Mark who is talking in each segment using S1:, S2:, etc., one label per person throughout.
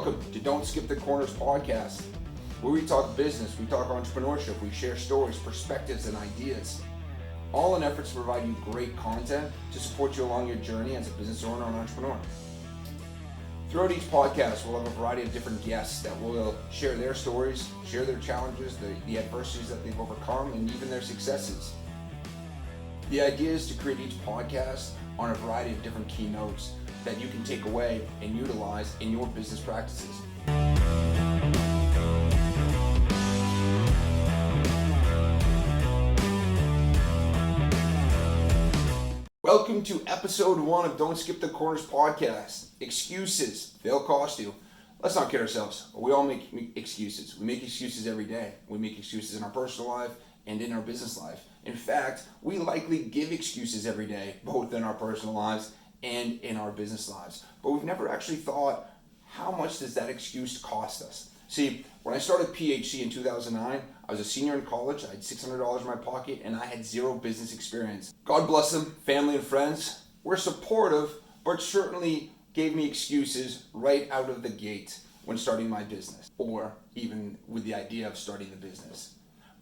S1: Welcome to Don't Skip the Corners podcast, where we talk business, we talk entrepreneurship, we share stories, perspectives, and ideas, all in efforts to provide you great content to support you along your journey as a business owner and entrepreneur. Throughout each podcast, we'll have a variety of different guests that will share their stories, share their challenges, the adversities that they've overcome, and even their successes. The idea is to create each podcast on a variety of different keynotes that you can take away and utilize in your business practices. Welcome to episode 1 of Don't Skip the Corners podcast. Excuses, they'll cost you. Let's not kid ourselves. We all make excuses. We make excuses every day. We make excuses in our personal life and in our business life. In fact, we likely give excuses every day, both in our personal lives and in our business lives. But we've never actually thought, how much does that excuse cost us? See, when I started PHC in 2009, I was a senior in college, I had $600 in my pocket, and I had zero business experience. God bless them, family and friends were supportive, but certainly gave me excuses right out of the gate when starting my business, or even with the idea of starting the business.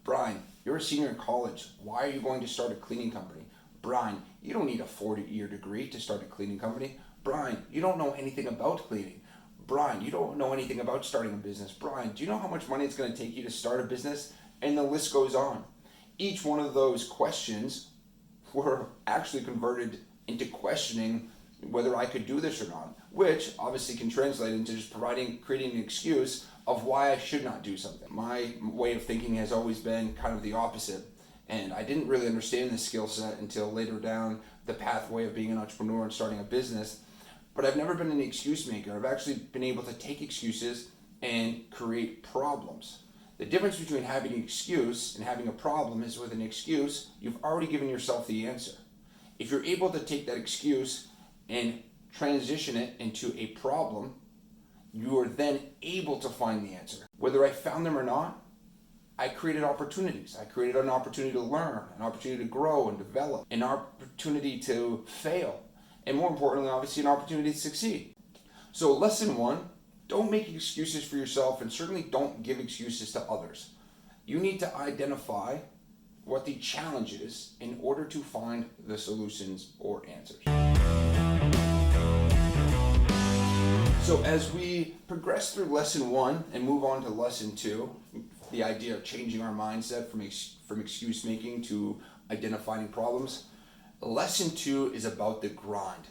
S1: Brian, you're a senior in college. Why are you going to start a cleaning company? Brian, you don't need a 4-year degree to start a cleaning company. Brian, you don't know anything about cleaning. Brian, you don't know anything about starting a business. Brian, do you know how much money it's going to take you to start a business? And the list goes on. Each one of those questions were actually converted into questioning whether I could do this or not, which obviously can translate into just creating an excuse of why I should not do something. My way of thinking has always been kind of the opposite. And I didn't really understand this skill set until later down the pathway of being an entrepreneur and starting a business. But I've never been an excuse maker. I've actually been able to take excuses and create problems. The difference between having an excuse and having a problem is with an excuse, you've already given yourself the answer. If you're able to take that excuse and transition it into a problem, you are then able to find the answer. Whether I found them or not, I created opportunities. I created an opportunity to learn, an opportunity to grow and develop, an opportunity to fail, and more importantly, obviously, an opportunity to succeed. So lesson 1, don't make excuses for yourself, and certainly don't give excuses to others. You need to identify what the challenge is in order to find the solutions or answers. So as we progress through lesson 1 and move on to lesson 2, the idea of changing our mindset from excuse making to identifying problems, lesson 2 is about the grind.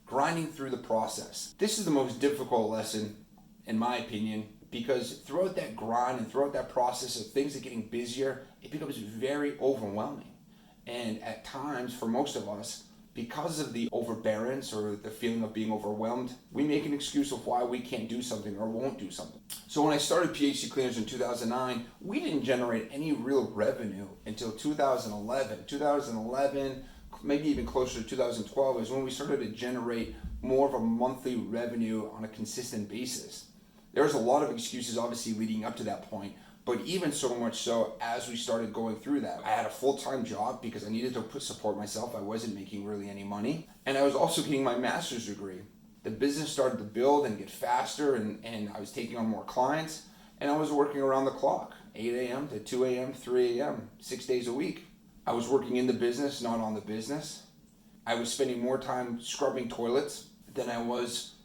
S1: Grinding through the process. This is the most difficult lesson, in my opinion, because throughout that grind and throughout that process of things are getting busier, it becomes very overwhelming. And at times, for most of us, because of the overbearance or the feeling of being overwhelmed, we make an excuse of why we can't do something or won't do something. So when I started PHC Cleaners in 2009, we didn't generate any real revenue until 2011. 2011, maybe even closer to 2012, is when we started to generate more of a monthly revenue on a consistent basis. There was a lot of excuses obviously leading up to that point, but even so much so as we started going through that. I had a full-time job because I needed to support myself. I wasn't making really any money. And I was also getting my master's degree. The business started to build and get faster, and I was taking on more clients, and I was working around the clock, 8 a.m. to 2 a.m., 3 a.m., 6 days a week. I was working in the business, not on the business. I was spending more time scrubbing toilets than I was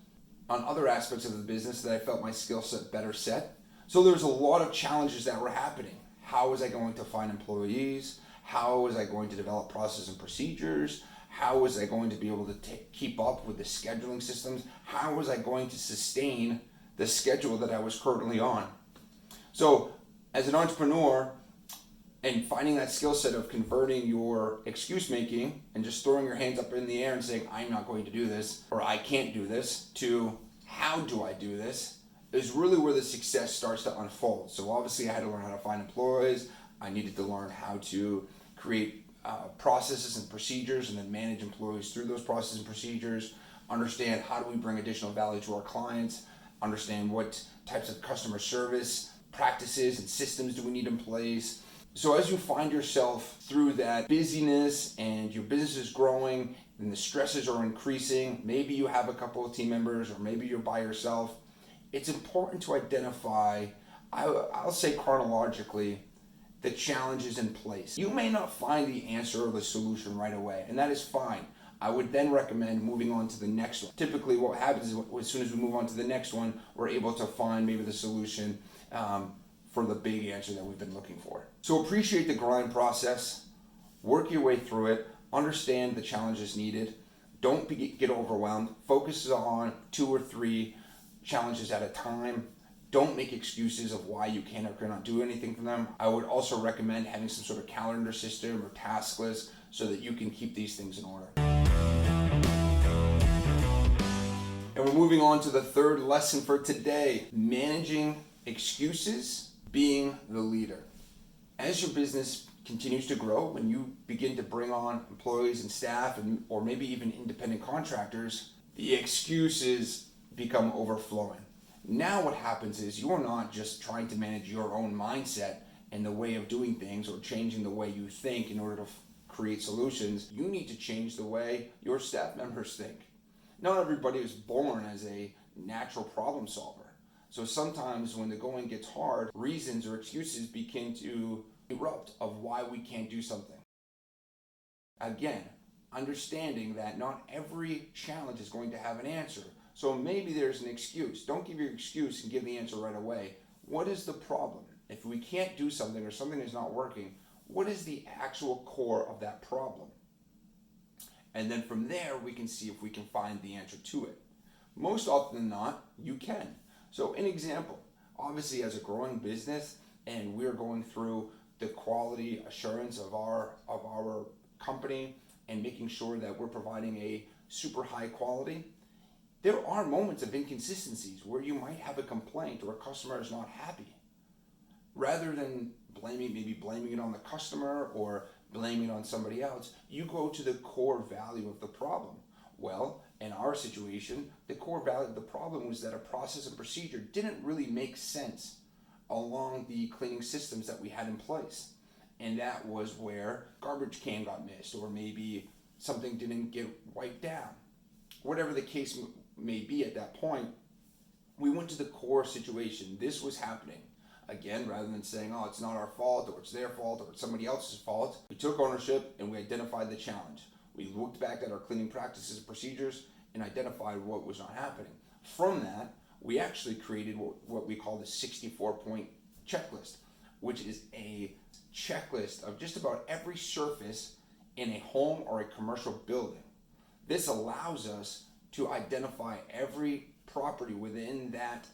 S1: on other aspects of the business that I felt my skill set better set. So there was a lot of challenges that were happening. How was I going to find employees? How was I going to develop processes and procedures? How was I going to be able to keep up with the scheduling systems? How was I going to sustain the schedule that I was currently on? So as an entrepreneur, and finding that skill set of converting your excuse making and just throwing your hands up in the air and saying, I'm not going to do this, or I can't do this, to how do I do this, is really where the success starts to unfold. So obviously I had to learn how to find employees. I needed to learn how to create processes and procedures and then manage employees through those processes and procedures, understand how do we bring additional value to our clients, understand what types of customer service practices and systems do we need in place. So as you find yourself through that busyness and your business is growing and the stresses are increasing, maybe you have a couple of team members or maybe you're by yourself, it's important to identify, I'll say chronologically, the challenges in place. You may not find the answer or the solution right away, and that is fine. I would then recommend moving on to the next one. Typically what happens is as soon as we move on to the next one, we're able to find maybe the solution for the big answer that we've been looking for. So appreciate the grind process, work your way through it, understand the challenges needed, don't get overwhelmed, focus on 2 or 3 challenges at a time. Don't make excuses of why you can or cannot do anything from them. I would also recommend having some sort of calendar system or task list so that you can keep these things in order. And we're moving on to the third lesson for today, managing excuses, being the leader. As your business continues to grow, when you begin to bring on employees and staff or maybe even independent contractors, the excuses become overflowing. Now what happens is you're not just trying to manage your own mindset and the way of doing things or changing the way you think in order to create solutions. You need to change the way your staff members think. Not everybody is born as a natural problem solver. So sometimes when the going gets hard, reasons or excuses begin to erupt of why we can't do something. Again, understanding that not every challenge is going to have an answer. So maybe there's an excuse. Don't give your excuse and give the answer right away. What is the problem? If we can't do something or something is not working, what is the actual core of that problem? And then from there, we can see if we can find the answer to it. Most often than not, you can. So an example, obviously as a growing business and we're going through the quality assurance of our company and making sure that we're providing a super high quality, there are moments of inconsistencies where you might have a complaint or a customer is not happy. Rather than blaming it on the customer or blaming it on somebody else, you go to the core value of the problem. Well, in our situation, the core value of the problem was that a process and procedure didn't really make sense along the cleaning systems that we had in place. And that was where garbage can got missed, or maybe something didn't get wiped down. Whatever the case may be at that point, we went to the core situation. This was happening. Again, rather than saying, oh, it's not our fault, or it's their fault, or it's somebody else's fault, we took ownership and we identified the challenge. We looked back at our cleaning practices and procedures and identified what was not happening. From that, we actually created what we call the 64-point checklist, which is a checklist of just about every surface in a home or a commercial building. This allows us to identify every property within that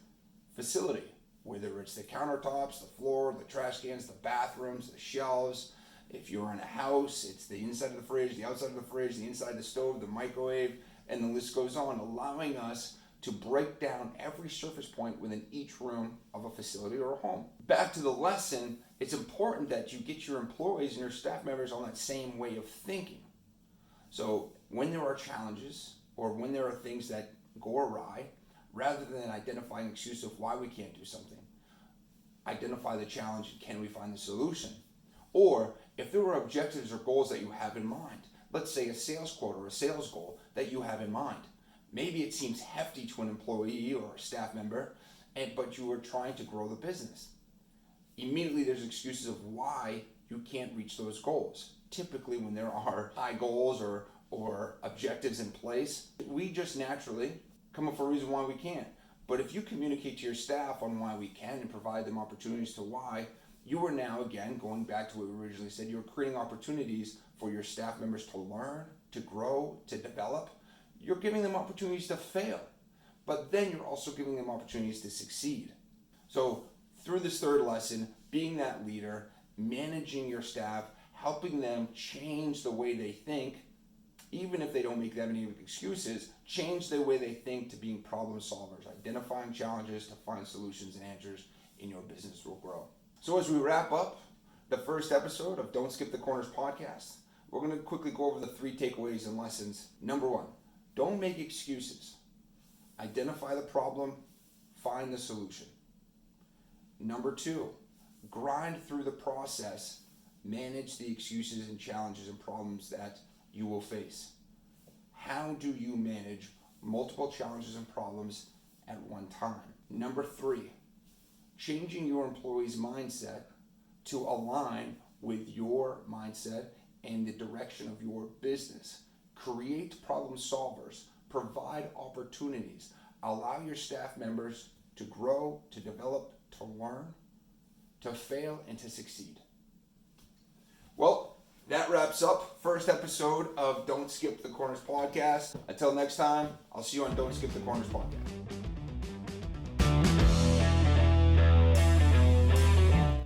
S1: facility, whether it's the countertops, the floor, the trash cans, the bathrooms, the shelves. If you're in a house, it's the inside of the fridge, the outside of the fridge, the inside of the stove, the microwave, and the list goes on, allowing us to break down every surface point within each room of a facility or a home. Back to the lesson, it's important that you get your employees and your staff members on that same way of thinking. So when there are challenges or when there are things that go awry, rather than identifying excuses of why we can't do something, identify the challenge and can we find the solution? Or if there were objectives or goals that you have in mind, let's say a sales quota or a sales goal that you have in mind. Maybe it seems hefty to an employee or a staff member, but you are trying to grow the business. Immediately there's excuses of why you can't reach those goals. Typically when there are high goals or objectives in place, we just naturally come up with a reason why we can't. But if you communicate to your staff on why we can and provide them opportunities to why, you are now, again, going back to what we originally said, you're creating opportunities for your staff members to learn, to grow, to develop. You're giving them opportunities to fail, but then you're also giving them opportunities to succeed. So through this third lesson, being that leader, managing your staff, helping them change the way they think, even if they don't make that many excuses, change the way they think to being problem solvers, identifying challenges to find solutions and answers, and your business will grow. So as we wrap up the first episode of Don't Skip the Corners podcast, we're going to quickly go over the 3 takeaways and lessons. Number 1, don't make excuses. Identify the problem, find the solution. Number 2, grind through the process, manage the excuses and challenges and problems that you will face. How do you manage multiple challenges and problems at one time? Number 3, changing your employees' mindset to align with your mindset and the direction of your business. Create problem solvers, provide opportunities, allow your staff members to grow, to develop, to learn, to fail, and to succeed. Well, that wraps up first episode of Don't Skip the Corners podcast. Until next time, I'll see you on Don't Skip the Corners podcast.